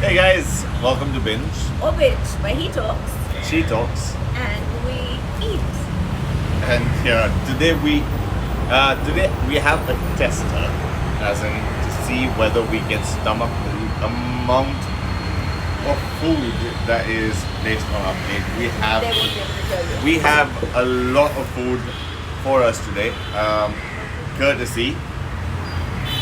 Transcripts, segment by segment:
Hey guys, welcome to Binge. Or Binge, where he talks She talks, and we eat. and today we have a tester, as in to see whether we can stomach the amount of food that is placed on our plate. They won't be able to tell you. We have a lot of food for us today, courtesy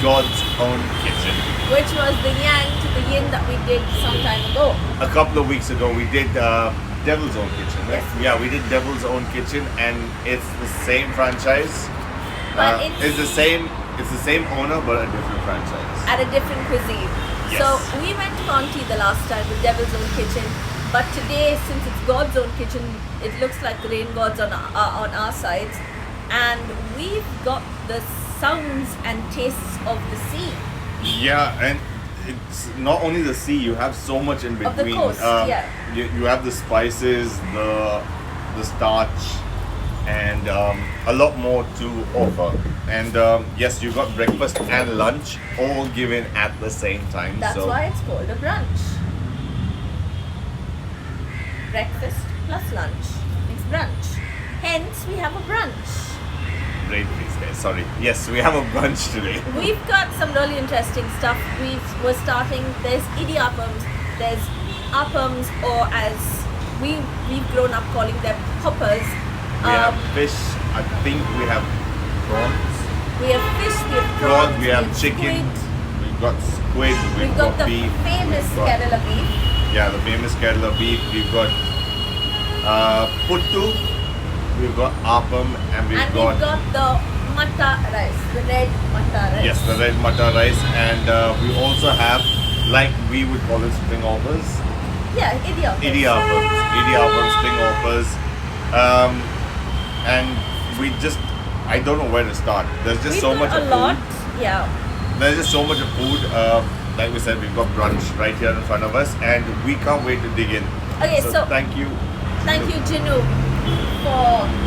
God's own kitchen. Which was the yang to the yin that we did some time ago. A couple of weeks ago, we did Devil's Own Kitchen, right? Yes. Yeah, we did Devil's Own Kitchen, and it's the same franchise. But It's the same owner, but a different franchise. At a different cuisine. Yes. So we went to Auntie the last time with Devil's Own Kitchen. But today, since it's God's own kitchen, it looks like the rain gods on our sides. And we've got the sounds and tastes of the sea. Yeah, and it's not only the sea. You have so much in between. Of the coast, yeah. You have the spices, the starch, and a lot more to offer. And yes, you got breakfast and lunch all given at the same time. That's so why it's called a brunch. Breakfast plus lunch makes brunch. Hence, we have a brunch. Great, please, guys. Sorry. Yes, we have a brunch today. We've got some really interesting stuff. We're starting. There's idiyappams, there's appams, or as we've grown up calling them hoppers. We have fish. I think we have prawns. We have fish, we have prawns, We have chicken. squid, We've got squid. we've got the beef. famous we've got- Kerala beef. Yeah, the famous Kerala beef. We've got puttu. We've got appam, and we've And got we've got the matta rice, the red matta rice. yes, the red matta rice, and we also have, like we would call it, spring hoppers. Yeah, Idiyappams, spring hoppers, and I don't know where to start. There's just We've so got much a of lot. food. Yeah. There's just so much of food. Like we said, we've got brunch right here in front of us, and we can't wait to dig in. Okay, so thank you. thank you, Jinu,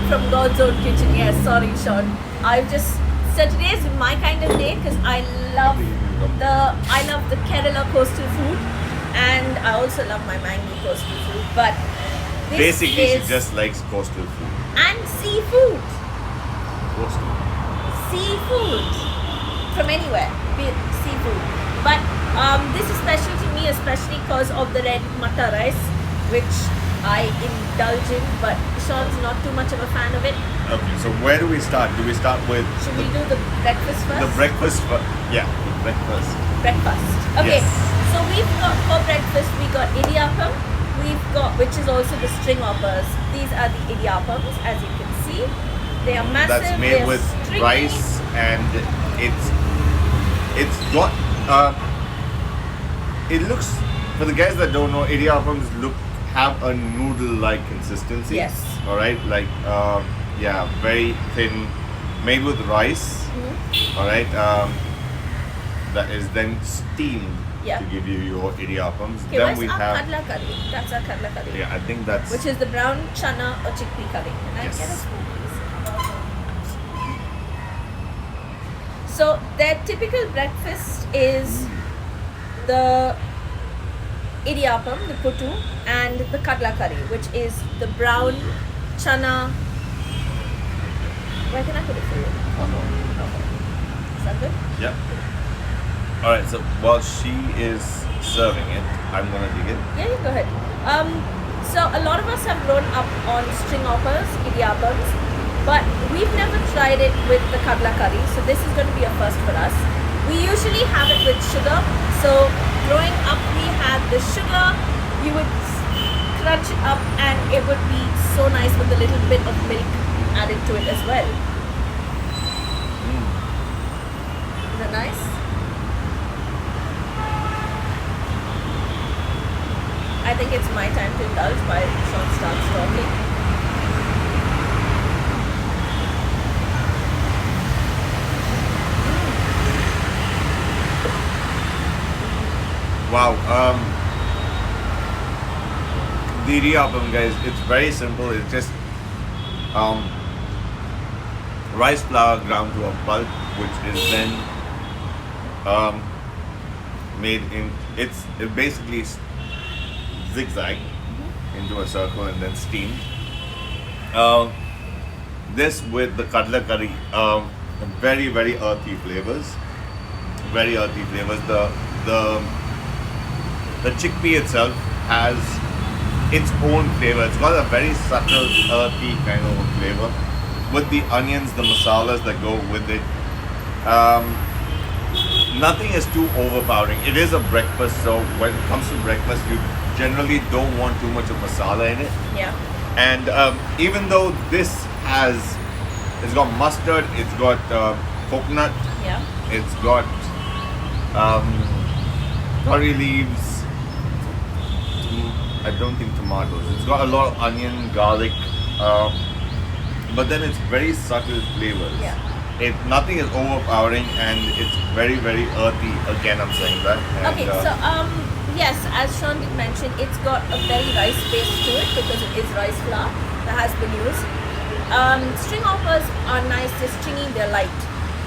from God's own kitchen. Yes, sorry, Sean. So today is my kind of day because I love the Kerala coastal food, and I also love my mango coastal food. But this Basically, is she just likes coastal food. and seafood, Coastal. seafood from anywhere, be it seafood. But this is special to me, especially because of the red matta rice, which I indulge in, but Sean's not too much of a fan of it. Okay, so where do we start? Do we start with Should we do the breakfast first? the breakfast? Yeah, the breakfast. Breakfast. Okay. Yes. So we've got for breakfast we got idiyappam. We've got, which is also the string hoppers. These are the idiyappams, as you can see. They are massive. That's made they're with stringy. rice, and it's got it looks, for the guys that don't know, idiyappams have a noodle-like consistency. Yes. All right, like yeah, very thin, made with rice. Mhm. All right, that is then steamed Yeah. to give you your idiyappams. Okay, Then where's we our have kadla curry? That's our kadla curry. yeah, I think that's Which is the brown chana or chickpea curry. Can I Yes. get a spoon, please? So their typical breakfast is the idiyappam, the puttu, and the kadla curry, which is the brown chana. Where can I put it for you? Is that good? yeah. All right, so while she is serving it, I'm gonna dig it. Yeah, you go ahead. So a lot of us have grown up on string hoppers, idiyappams, but we've never tried it with the kadla curry. So this is going to be a first for us. We usually have it with sugar. So growing up, we had the sugar. You would crunch it up, and it would be so nice with a little bit of milk added to it as well. Is that nice? I think it's my time to indulge while Sean starts talking. Wow. The idiyappam, guys, it's very simple. It's just rice flour ground to a pulp, which is then made in it basically zigzag into a circle and then steamed. Uh, this with the kadla curry, very very earthy flavors, very earthy flavors. The chickpea itself has its own flavor. It's got a very subtle earthy kind of flavor with the onions, the masalas that go with it. Um, Nothing is too overpowering. It is a breakfast, so when it comes to breakfast, you generally don't want too much of masala in it. Yeah. And even though it's got mustard, it's got coconut, Yeah. it's got um, curry leaves. I don't think tomatoes. It's got a lot of onion, garlic, but then it's very subtle flavors. Yeah. Nothing is overpowering, and it's very very earthy. Again, I'm saying that. And, Okay, so yes, as Sean did mention, it's got a very rice base to it because it is rice flour that has been used. String hoppers are nice, they're stringy, they're light.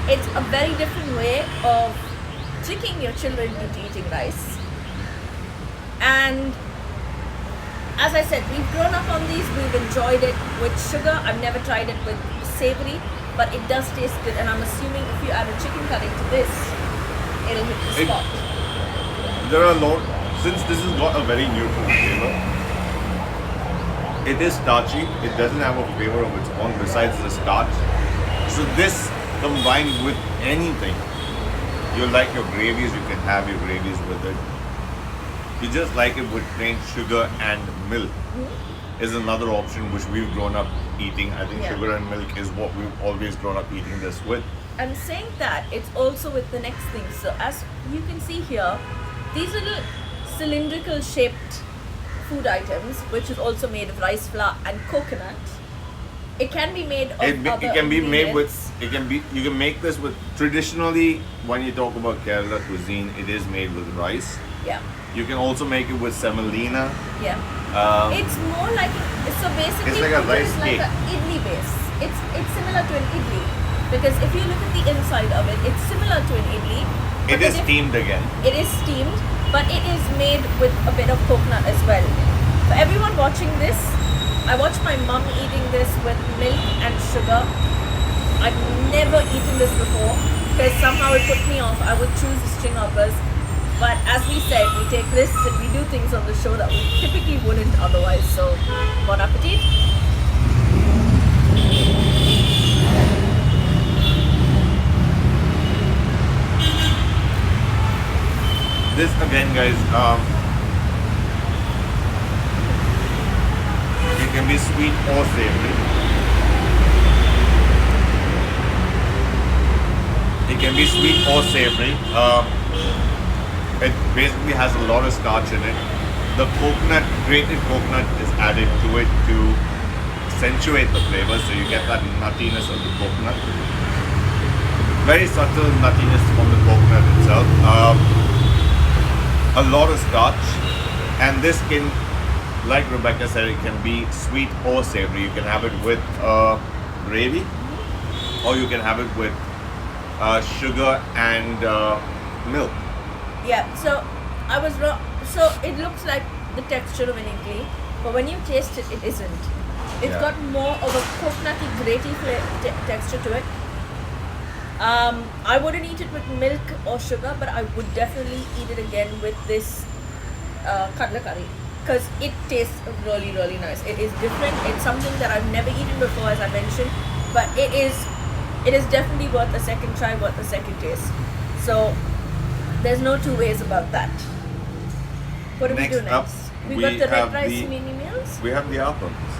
It's a very different way of tricking your children into eating rice. And as I said, we've grown up on these, we've enjoyed it with sugar. I've never tried it with savory, but it does taste good, and I'm assuming if you add a chicken curry to this, it'll hit the spot. There are a lot, since this has got a very neutral flavor, it is starchy, it doesn't have a flavor of its own besides the starch. So this combined with anything, you like your gravies, you can have your gravies with it. You just like it with plain sugar and milk. Is another option which we've grown up eating. I think Yeah. sugar and milk is what we've always grown up eating this with. And saying that, it's also with the next thing. So as you can see here, these little cylindrical shaped food items, which is also made of rice flour and coconut. It can be made of other It can be made with. ingredients. You can make this with. Traditionally, when you talk about Kerala cuisine, it is made with rice. Yeah, You can also make it with semolina. yeah. Um, It's more like so basically It's like a think of it rice as like cake. an idli base. It's similar to an idli because if you look at the inside of it, it's similar to an idli. but it the is diff- steamed again. It is steamed, but it is made with a bit of coconut as well. For everyone watching this, I watched my mum eating this with milk and sugar. I've never eaten this before because somehow it put me off. I would choose the string hoppers. But as we said, we take risks and we do things on the show that we typically wouldn't otherwise. So, bon appetit. This again, guys. It can be sweet or savory. It can be sweet or savory. It basically has a lot of starch in it. The coconut, grated coconut, is added to it to accentuate the flavor, so you get that nuttiness of the coconut. Very subtle nuttiness from the coconut itself. A lot of starch, and this can, like Rebecca said, it can be sweet or savory. You can have it with gravy, or you can have it with sugar and milk. Yeah, so I was wrong. So it looks like the texture of an idli, but when you taste it, it isn't. It's Yeah. got more of a coconutty, gratey texture to it. I wouldn't eat it with milk or sugar, but I would definitely eat it again with this kadla curry because it tastes really, really nice. It is different. It's something that I've never eaten before, as I mentioned, but it is definitely worth a second try, worth a second taste. So there's no two ways about that. What do we do Next up, next? We we got the red have rice the- mini meals. We have the appams.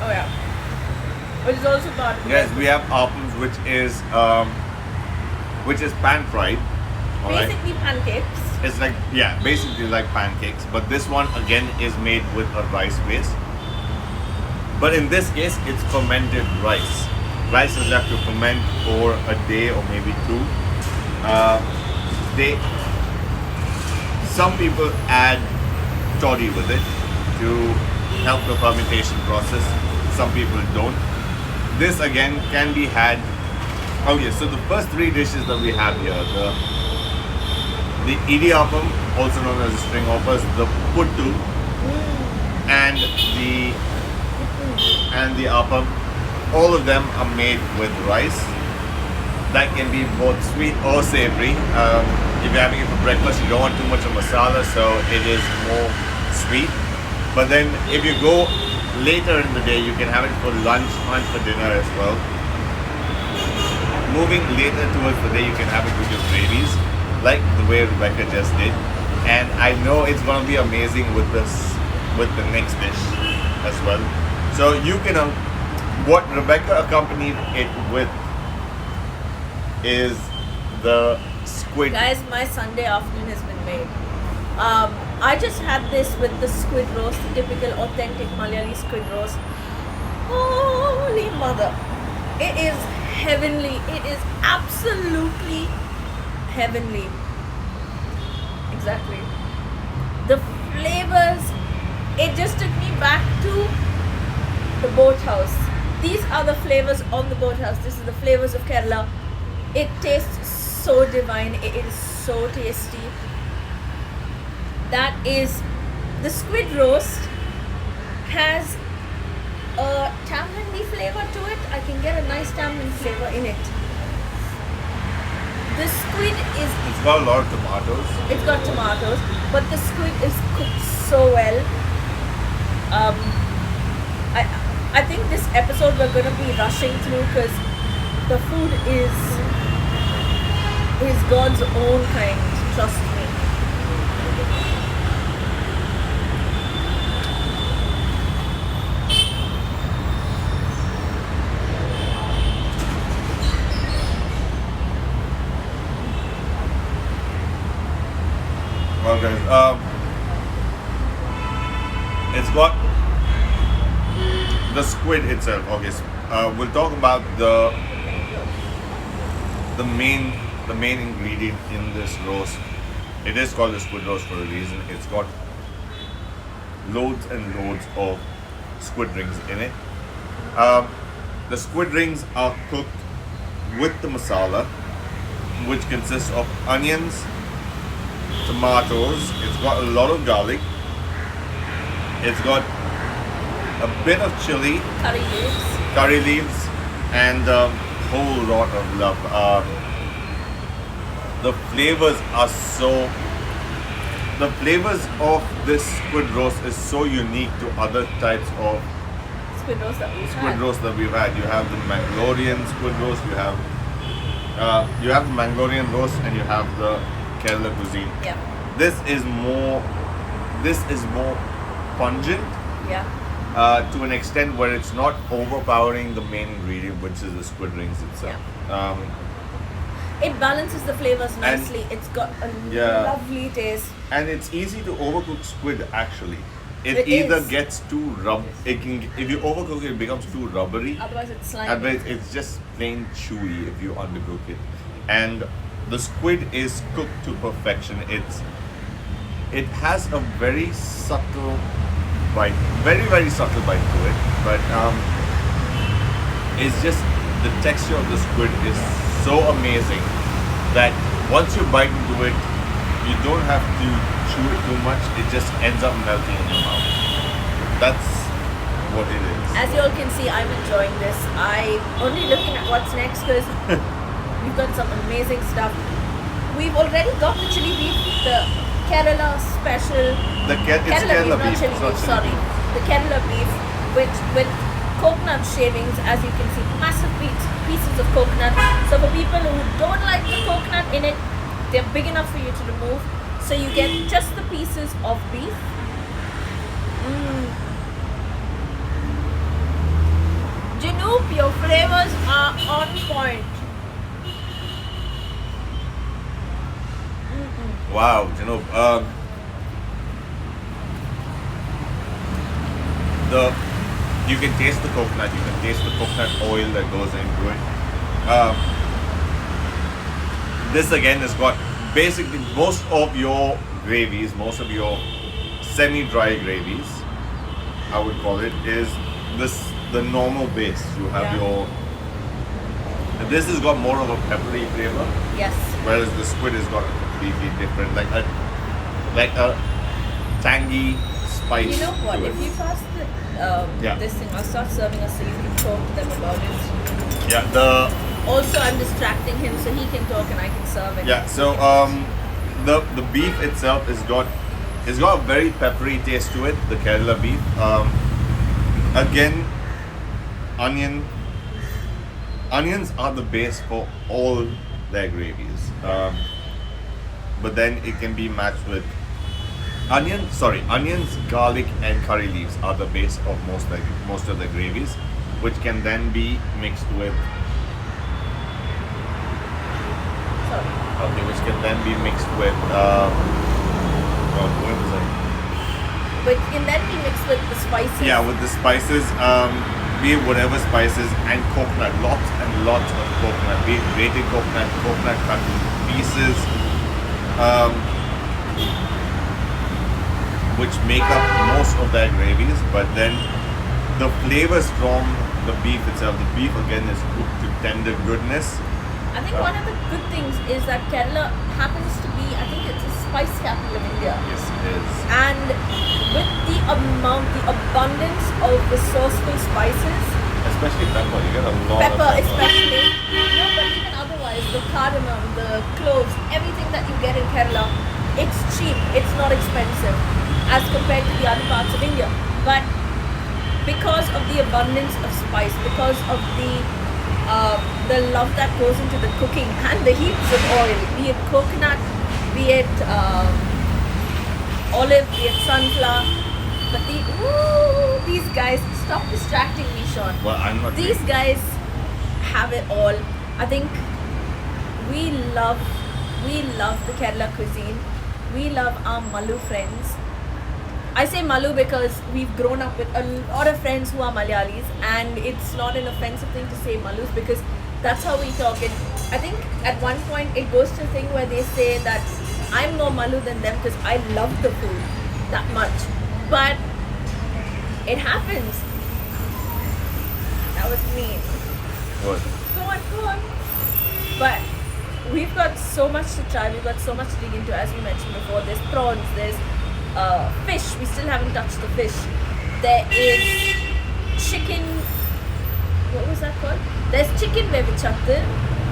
Oh yeah, which is also part of the Yes, we have appams, which is pan fried. Alright, basically pancakes. it's like basically like pancakes, but this one again is made with a rice base. But in this case, it's fermented rice. Rice is left to ferment for a day or maybe two. Some people add toddy with it to help the fermentation process. Some people don't. This again can be had. Oh yes, so the first three dishes that we have here, the idiyappam, also known as string hoppers, the puttu, and the appam, all of them are made with rice. That can be both sweet or savory. If you're having it for breakfast, you don't want too much of masala, so it is more sweet. But then if you go later in the day, you can have it for lunch and for dinner as well. Moving later towards the day, you can have it with your gravies, like the way Rebecca just did. And I know it's gonna be amazing with the next dish as well. So you can, what Rebecca accompanied it with is the squid. Guys, my Sunday afternoon has been made. I just had this with the squid roast, the typical authentic Malayali squid roast. Holy mother! It is heavenly. It is absolutely heavenly. Exactly. The flavors, it just took me back to the boathouse. These are the flavors on the boathouse. This is the flavors of Kerala. It tastes so divine. It is so tasty. That is, the squid roast has a tamarind flavor to it. I can get a nice tamarind flavor in it. The squid is, It's got a lot of tomatoes. it's got tomatoes, but the squid is cooked so well. I think this episode we're gonna be rushing through because the food is God's own kind. Trust me. Well, guys, it's got the squid itself. Okay, so, we'll talk about the main ingredient in this roast. It is called the squid roast for a reason. It's got loads and loads of squid rings in it. The squid rings are cooked with the masala, which consists of onions, tomatoes. It's got a lot of garlic. It's got a bit of chili, curry leaves, and a whole lot of love. The flavors are so. The flavors of this squid roast is so unique to other types of Squid roast that we've squid had. roast that we've had. You have the Mangalorean squid roast. You have the Mangalorean roast, and you have the Kerala cuisine. Yeah. This is more pungent Yeah. to an extent where it's not overpowering the main ingredient, which is the squid rings itself. It balances the flavors nicely. It's got a Yeah. lovely taste. And it's easy to overcook squid actually. It It either is. gets too if you overcook it, it becomes too rubbery. Otherwise, it's slimy. Otherwise, it's just plain chewy if you undercook it. And the squid is cooked to perfection. It has a very subtle bite, very subtle bite to it. But it's just the texture of the squid is so amazing that once you bite into it, you don't have to chew it too much. It just ends up melting in your mouth. That's what it is. As you all can see, I'm enjoying this. I'm only looking at what's next because we've got some amazing stuff. We've already got the chili beef, the Kerala special. It's Kerala not beef. chili It's not beef, chili sorry. beef. The Kerala beef with coconut shavings, as you can see, massive pieces of coconut. So for people who don't like the coconut in it, they're big enough for you to remove. So you get just the pieces of beef. Janoop, your flavors are on point. Wow, you can taste the coconut. You can taste the coconut oil that goes into it. This again has got basically most of your gravies, most of your semi-dry gravies, I would call it, is the normal base. You have Yeah. this has got more of a peppery flavor, Yes. whereas the squid has got completely different, like a tangy spice. You know what? to If it. you pass Yeah. this thing, I'll start serving us so you can talk to them about it. Yeah, the Also, I'm distracting him so he can talk and I can serve it. yeah. So the beef itself it's got a very peppery taste to it. The Kerala beef. Again, onions are the base for all their gravies. But then it can be matched with onions, garlic, and curry leaves are the base of most of the gravies, which can then be mixed with Sorry. okay, which can then be mixed with what was I? But can that be mixed with the spices? Yeah, with the spices, be it whatever spices and coconut, lots and lots of coconut, be it grated coconut, coconut cut in pieces, which make up most of their gravies. But then the flavors from the beef itself, the beef again is cooked to tender goodness. I think one of the good things is that Kerala happens to be, I think it's a spice capital of India. Yes, it is. And with the abundance of resourceful spices, Especially pepper, you get a lot pepper of pepper. especially, no, but even otherwise, the cardamom, the cloves, everything that you get in Kerala, it's cheap, it's not expensive as compared to the other parts of India. But because of the abundance of spice, because of the love that goes into the cooking and the heaps of oil, be it coconut, be it olive, be it sunflower, but these guys, stop distracting me, Sean. Well, I'm not. These guys have it all. I think we love the Kerala cuisine. We love our Mallu friends. I say Mallu because we've grown up with a lot of friends who are Malayalis, and it's not an offensive thing to say Mallus because that's how we talk. And I think at one point it goes to a thing where they say that I'm more Mallu than them because I love the food that much. But it happens. That was mean. What? Go on. But we've got so much to try. We've got so much to dig into, as we mentioned before. There's prawns. There's fish. We still haven't touched the fish. There is chicken. What was that called? There's chicken vevichattu.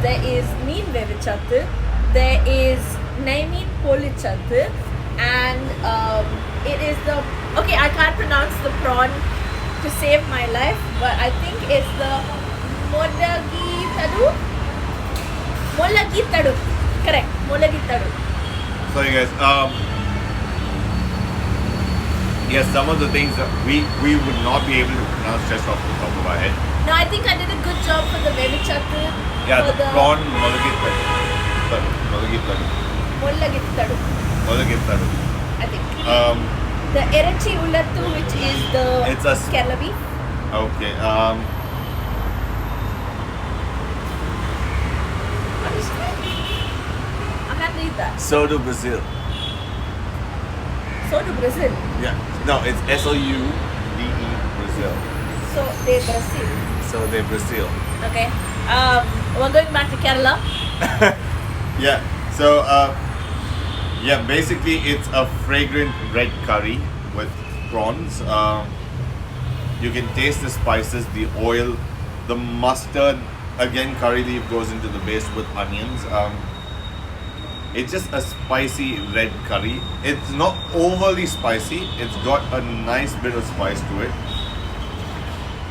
There is meen vevichattu. There is naimeen polichattu. And it is the okay. I can't pronounce the prawn to save my life, but I think it's the modagitadu. Molagitadu. Correct. Molagitadu. Sorry guys. Yes, some of the things that we would not be able to pronounce just off the top of our head. No, I think I did a good job for the vevichattu. Yeah, for the prawn molagitadu. Molagitadu. I think. The erachi ullattu, which is the It's a Kerala beef. Okay. What is it? I can't read that. So do Brazil. So do Brazil. Yeah. No, it's SOUDE Brazil. So they Brazil. So they Brazil. Okay. We're going back to Kerala. Yeah. So yeah, basically it's a fragrant red curry with prawns. You can taste the spices, the oil, the mustard. Again, curry leaf goes into the base with onions. It's just a spicy red curry. It's not overly spicy. It's got a nice bit of spice to it.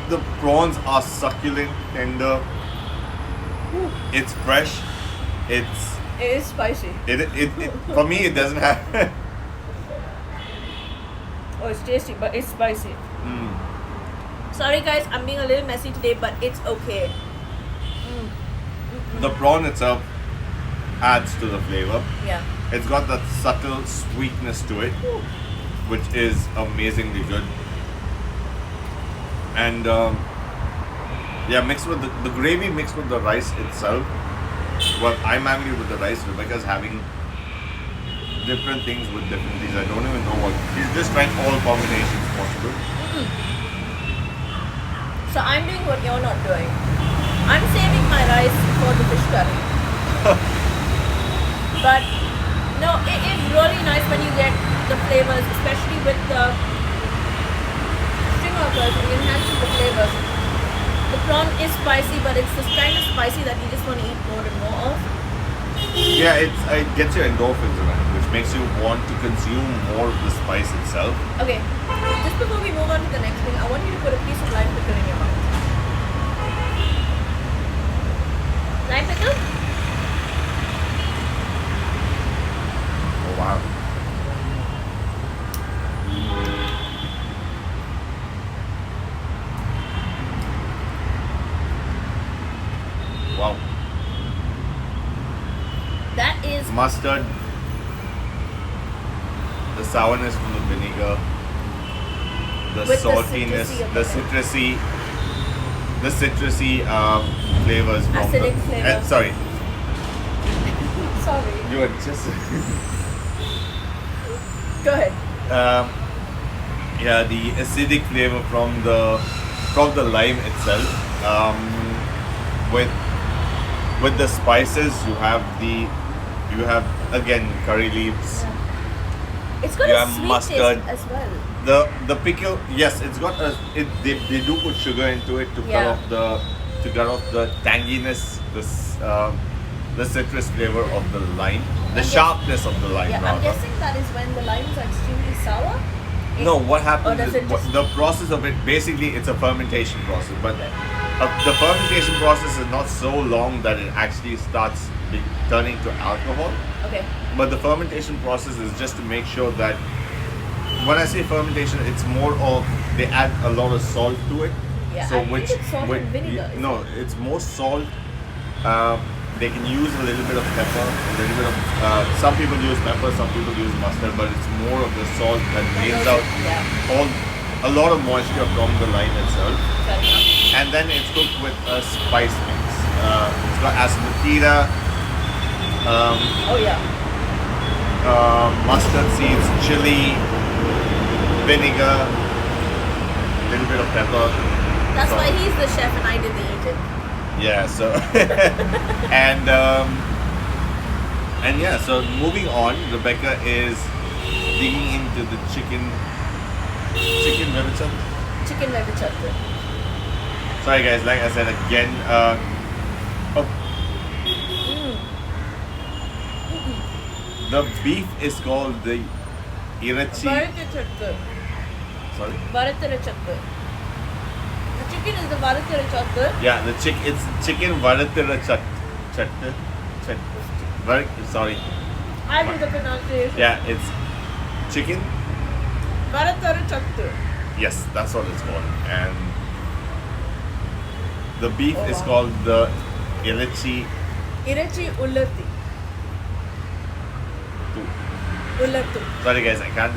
The prawns are succulent, tender. It's fresh. It is spicy. It for me it doesn't have. Oh, it's tasty, but it's spicy. Mm. Sorry guys, I'm being a little messy today, but it's okay. The prawn itself adds to the flavor. Yeah. It's got that subtle sweetness to it, which is amazingly good. And yeah, mixed with the gravy mixed with the rice itself. Well, I'm having it with the rice. Rebecca's having different things with different things. I don't even know what. She's just trying all combinations possible. So I'm doing what you're not doing. I'm saving my rice for the fish curry. But No, it is really nice when you get the flavors, especially with the string otters and enhancing the flavors. The prawn is spicy, but it's this kind of spicy that you just want to eat more and more of. Yeah, it gets your endorphins around, which makes you want to consume more of the spice itself. Okay, just before we move on to the next thing, I want you to put a piece of lime pickle in your mouth. Lime pickle? Oh wow. Wow. That is Mustard, the sourness from the vinegar, the With the saltiness, citrusy of the citrusy flavors from Acidic the. flavors. Sorry, sorry. you were just. Go ahead. Yeah, the acidic flavor from the lime itself. With the spices, you have again curry leaves. It's got You a have sweet mustard. taste as well. The pickle, yes, it's got they do put sugar into it to Yeah. cut off the tanginess, the citrus flavor of the lime, the I'm sharpness of the lime Yeah, I'm rather. guessing that is when the limes are extremely sour. No, what Or happens does is it just- the process of it. Basically, it's a fermentation process, but the fermentation process is not so long that it actually starts turning to alcohol. Okay. But the fermentation process is just to make sure that when I say fermentation, it's more of they add a lot of salt to it. Yeah, So I think it's salt and vinegar, isn't no, it's more salt. They can use a little bit of pepper, a little bit of. Some people use pepper, some people use mustard, but it's more of the salt that drains out Yeah. a lot of moisture from the lime itself. Fair enough. And then it's cooked with a spice mix. It's got asafoetida, Oh yeah. mustard seeds, chili, vinegar, a little bit of pepper. That's So- why he's the chef and I did the eating. Yeah, so and yeah, so moving on, Rebecca is digging into the chicken vevichat. Chicken vevichat. Sorry guys, like I said again, oh, the beef is called the irachi. Varathiruchattu. Sorry. Varathiruchattu. The chicken is the varathiruchattu. Yeah, it's chicken varathirachat. Sorry. I do the pronunciation. Yeah, it's chicken. Varathiruchattu. Yes, that's what it's called. And the beef Oh, is wow. called the irachi. Irachi ullati. Ullattu. Sorry guys, I can't.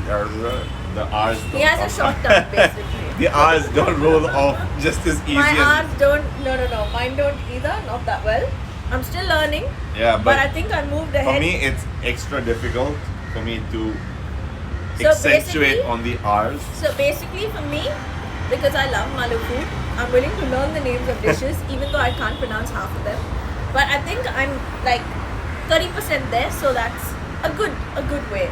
The R's don't He has a come short out. tongue basically. The R's don't roll off just as easy My as. R's don't. No. Mine don't either. Not that well. I'm still learning. Yeah, But I but think I moved for ahead. me it's extra difficult for me to So accentuate basically- on the R's. So basically for me, because I love Mallu food, I'm willing to learn the names of dishes even though I can't pronounce half of them. But I think I'm like 30% there, so that's a good way.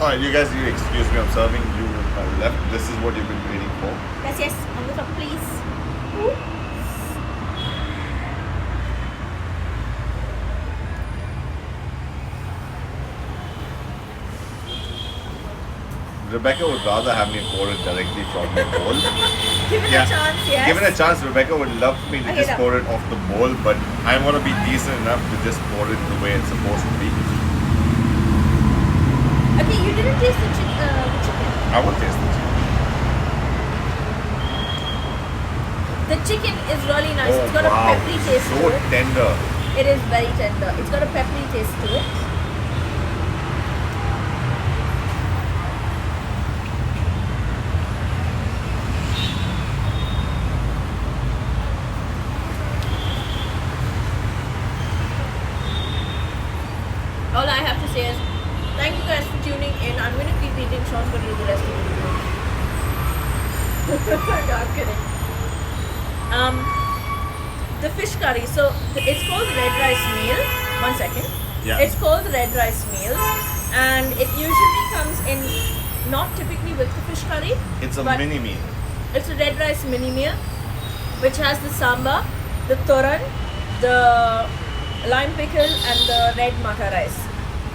Alright, you guys need to excuse me, I'm serving you left. This is what you've been waiting for. Yes, on the top please. Rebecca would rather have me pour it directly from the bowl. Given Yeah. a chance, yes. Given a chance, Rebecca would love me to Okay, just now. pour it off the bowl, but I want to be decent enough to just pour it the way it's supposed to be. Okay, you didn't taste the chicken. I will taste the chicken. The chicken is really nice. Oh, It's got wow. a peppery taste So to it. tender. It is very tender. It's got a peppery taste to it. All I have to say is thank you guys for tuning in. I'm going to keep eating. Sean's going to do the rest of the video. No, I'm kidding. The fish curry. So it's called red rice meal. 1 second. Yeah. It's called red rice meal, and it usually comes in not typically with the fish curry. It's a but mini meal. It's a red rice mini meal, which has the sambar, the toran, the lime pickle, and the red mata rice.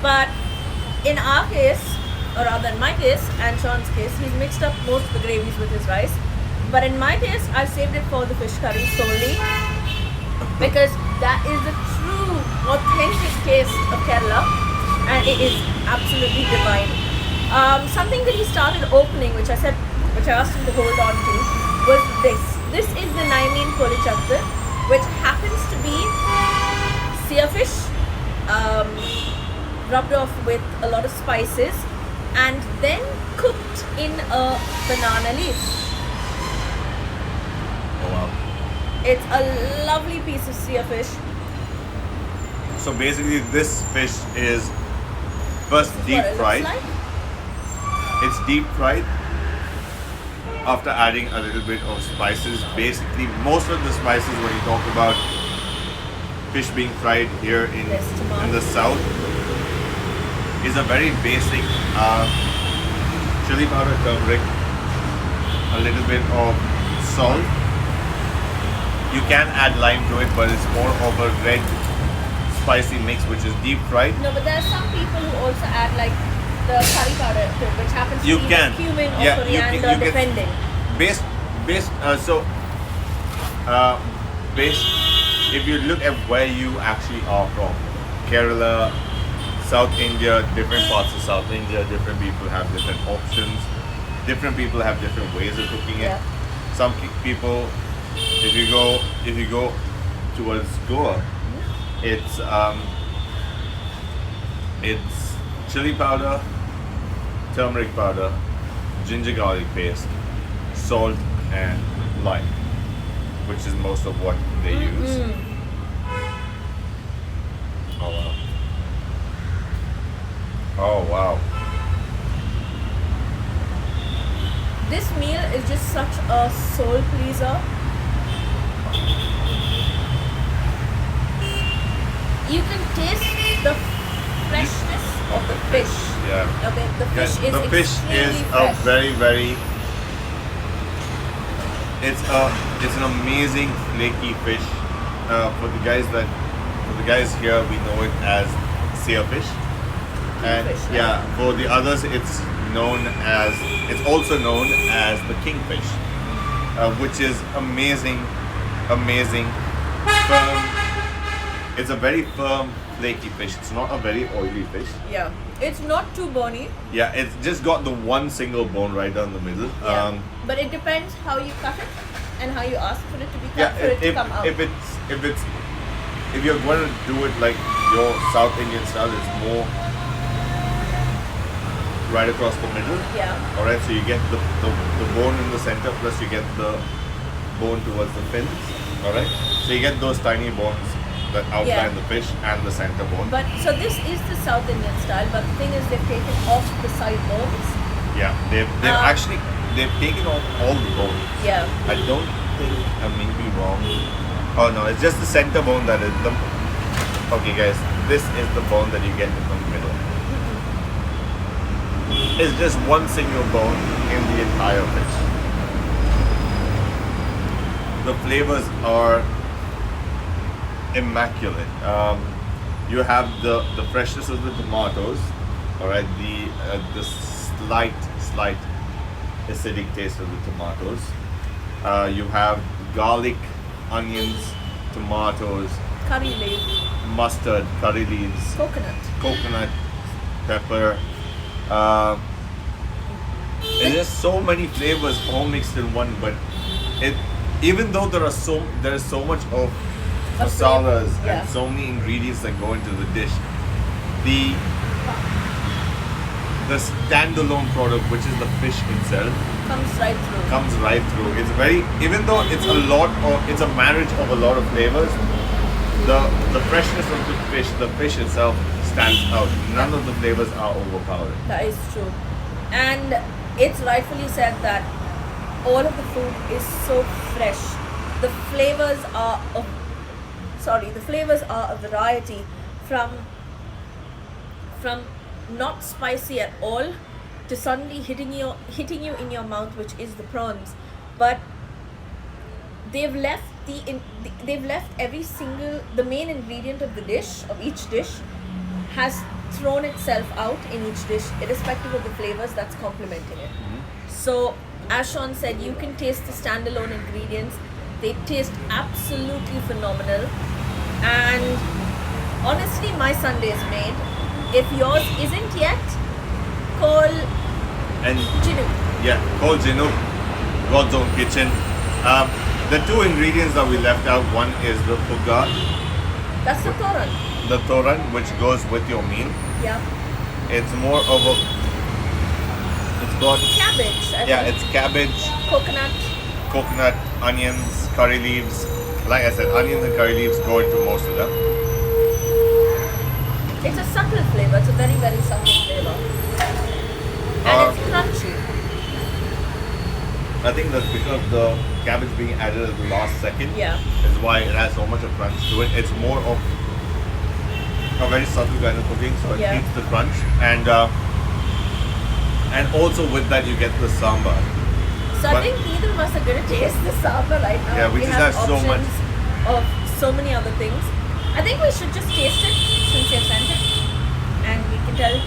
But in our case, or rather in my case and Sean's case, he's mixed up most of the gravies with his rice. But in my case, I've saved it for the fish curry solely because that is the true, authentic taste of Kerala, and it is absolutely divine. Something that he started opening, which I asked him to hold on to, was this. This is the Naimeen Polichakta, which happens to be sea fish, rubbed off with a lot of spices, and then cooked in a banana leaf. Oh wow. It's a lovely piece of sea fish. So basically, this fish is first This is deep what it fried. looks like. It's deep fried after adding a little bit of spices. Basically, most of the spices when you talk about fish being fried here in Yes, tomato. the south is a very basic chili powder, turmeric, a little bit of salt. You can add lime to it, but it's more of a red spicy mix, which is deep fried. No, but there are some people who also add like the curry powder to it, which happens to You be can. cumin or Yeah, coriander, you can. depending. Based, if you look at where you actually are from, Kerala, South India, different parts of South India, different people have different options. Different people have different ways of cooking it. Yeah. Some people, if you go towards Goa, it's chili powder, turmeric powder, ginger garlic paste, salt, and lime, which is most of what they use. Oh wow. Oh wow. This meal is just such a soul pleaser. You can taste the freshness of the fish. Yeah. Okay, the Yeah, fish is the fish is extremely a fresh. very it's an amazing flaky fish. For the guys here, we know it as sea fish, and Kingfish, right? yeah, for the others, it's also known as the kingfish, which is amazing, firm. It's a very firm, flaky fish. It's not a very oily fish. Yeah, it's not too bony. Yeah, it's just got the one single bone right down the middle. Yeah. But it depends how you cut it and how you ask for it to be cut Yeah, for it to come out. if you're going to do it like your South Indian style, it's more right across the middle. Yeah. All right, so you get the bone in the center, plus you get the bone towards the fins. All right, so you get those tiny bones that outline Yeah. the fish and the center bone. But so this is the South Indian style, but the thing is they've taken off the side bones. Yeah, they've taken off all the bones. Yeah. I don't think I may be wrong. Oh no, it's just the center bone that is the. Okay, guys, this is the bone that you get in the middle. It's just one single bone in the entire fish. The flavors are immaculate. You have the freshness of the tomatoes. All right, the slight acidic taste of the tomatoes. You have garlic, onions, tomatoes, Curry leaf, mustard, curry leaves, coconut, pepper. There's just so many flavors all mixed in one. But even though there is so much of masalas Yeah. and so many ingredients that go into the dish, the standalone product, which is the fish itself, comes right through. comes right through. It's very, even though it's it's a marriage of a lot of flavors, the freshness of the fish itself stands out. None of the flavors are overpowering. That is true. And it's rightfully said that all of the food is so fresh. The flavors are a variety from from not spicy at all to suddenly hitting you in your mouth, which is the prawns. But they've left they've left every single the main ingredient of the dish, of each dish, has thrown itself out in each dish, irrespective of the flavors that's complementing it. So, as Sean said, you can taste the standalone ingredients. They taste absolutely phenomenal. And honestly, my Sunday is made. If yours isn't yet, call And Jinu. yeah, call Jinu, God's Own Kitchen. The two ingredients that we left out, one is the puga, That's the toran. the toran, which goes with your meal. Yeah. It's more of a, it's got, Cabbage. I yeah, think. it's cabbage, Coconut. coconut, onions, curry leaves. Like I said, onions and curry leaves go into most of them. It's a subtle flavor. It's a very, very subtle flavor. And it's crunchy. I think that's because the cabbage being added at the last second Yeah. is why it has so much of crunch to it. It's more of a very subtle kind of cooking, so it Yeah. keeps the crunch. And also with that you get the sambar. So I But- think neither of us are going to taste the sambar right now. Yeah, we just have so much. options of so many other things. I think we should just taste it since you've sent it, and we can tell.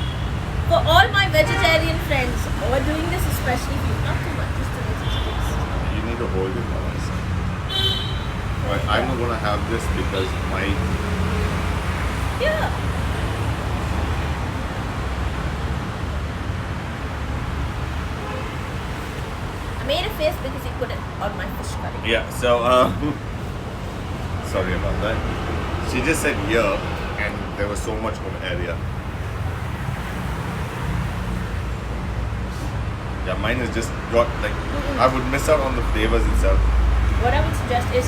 For all my vegetarian friends who are doing this, especially for you, not too much, just a little taste. You need to hold it now. Right, I'm not gonna have this because my Yeah. I made a face because you put it on my fish curry. yeah. So sorry about that. She just said yeah, and there was so much of area. Yeah, mine is just got like I would miss out on the flavors itself. What I would suggest is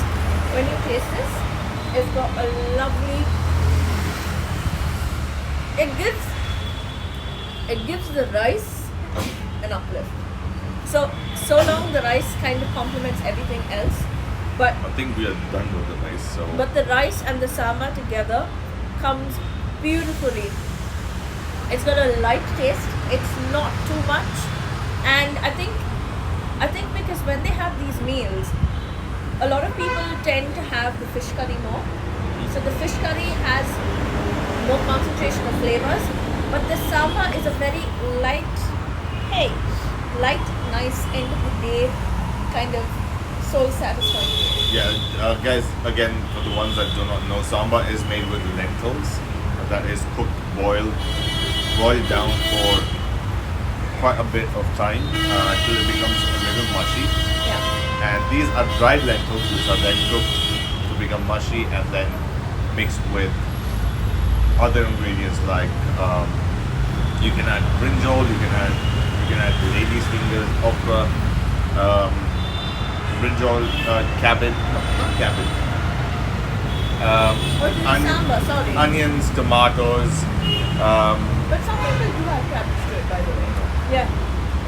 when you taste this, it's got a lovely. It gives the rice an uplift. So long the rice kind of complements everything else, but I think we are done with the rice. So the rice and the sambar together comes beautifully. It's got a light taste. It's not too much, and I think because when they have these meals, a lot of people tend to have the fish curry more. So the fish curry has more concentration of flavors, but the sambar is a very light, nice end of the day kind of soul satisfying. yeah, guys. Again, for the ones that do not know, sambar is made with lentils that is cooked, boiled down for quite a bit of time until it becomes a little mushy. Yeah. And these are dried lentils which are then cooked to become mushy and then mixed with other ingredients like you can add brinjal, you can add lady's fingers, okra, brinjal, cabbage, not cabbage, Or the sambar, sorry. onions, tomatoes. But some people do have cabbage to it, by the way. Yeah.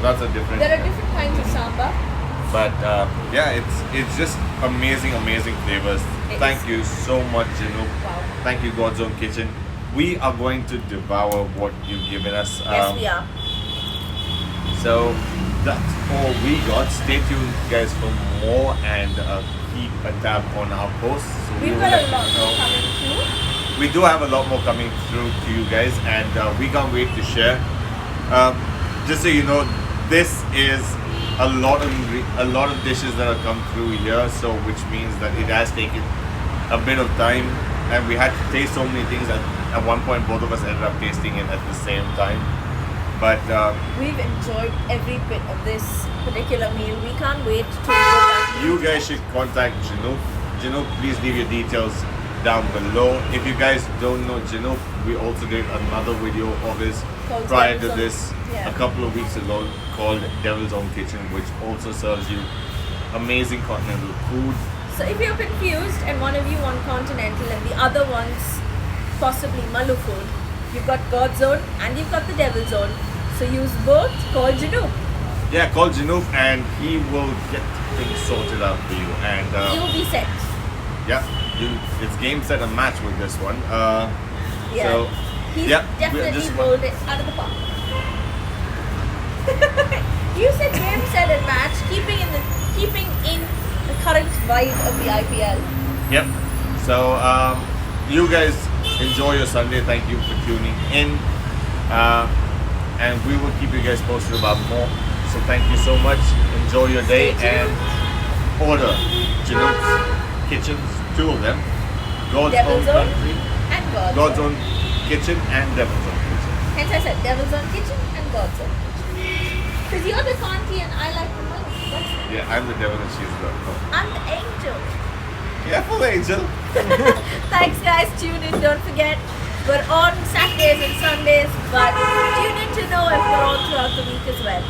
That's a different. There are different kinds of sambar. But yeah, it's just amazing flavors. It Thank is. you so much, Jinu. Wow. Thank you, God's Own Kitchen. We are going to devour what you've given us. Yes, we are. So that's all we got. Stay tuned, guys, for more and keep a tab on our posts. So we We've will got let a lot you more know. coming through. We do have a lot more coming through to you guys, and we can't wait to share. Just so you know, this is a lot of dishes that have come through here. So which means that it has taken a bit of time, and we had to taste so many things. At one point, both of us ended up tasting it at the same time. But We've enjoyed every bit of this particular meal. We can't wait to go back. you guys should contact Jinu. Jinu, please leave your details down below. If you guys don't know Jinu, we also did another video of his Called prior to Devil's Own- this yeah. a couple of weeks ago called Devil's Own Kitchen, which also serves you amazing continental food. So if you're confused and one of you want continental and the other wants possibly Mallu food, you've got God's Own and you've got the Devil's Own. So use both, call Jinu. Yeah, call Jinu and he will get things sorted out for you. And You'll be set. yeah, it's game, set, and match with this one. Yeah. So He's Yeah, definitely just- bowled it out of the park. You said game, set, and match, keeping in the current vibe of the IPL. Yep. So you guys enjoy your Sunday. Thank you for tuning in, and we will keep you guys posted about more. So thank you so much. Enjoy your day Stay and tuned. order Chinook's Kitchens, 2 of them. God's Devil's Own Own Country, and God's, God's Own Kitchen, and Devil's Own Kitchen. Hence I said Devil's Own Kitchen and God's Own Kitchen. Because you're the Kanti and I like the most. Yeah, I'm the devil and she's the. I'm the angel. Careful, Angel. Thanks guys, tune in, don't forget. We're on Saturdays and Sundays, but tune in to know if we're on throughout the week as well.